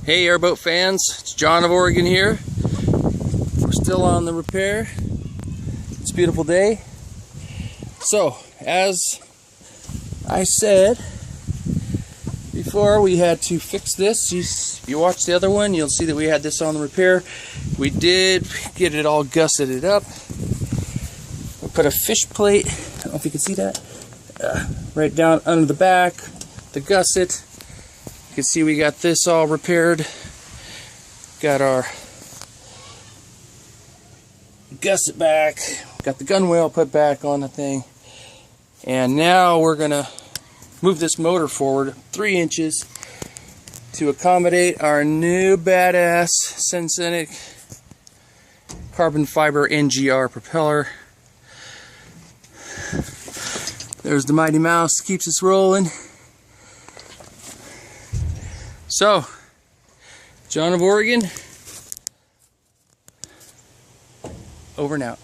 Hey airboat fans, it's John of Oregon here. We're still on the repair. It's a beautiful day. So, as I said before, we had to fix this. If you watch the other one, you'll see that we had this on the repair. We did get it all gusseted up. We put a fish plate, I don't know if you can see that, right down under the back, the gusset. You can see we got this all repaired. Got our gusset back. Got the gunwale put back on the thing. And now we're gonna move this motor forward 3 inches to accommodate our new badass Synthetic carbon fiber NGR propeller. There's the Mighty Mouse, keeps us rolling. So, John of Oregon, over and out.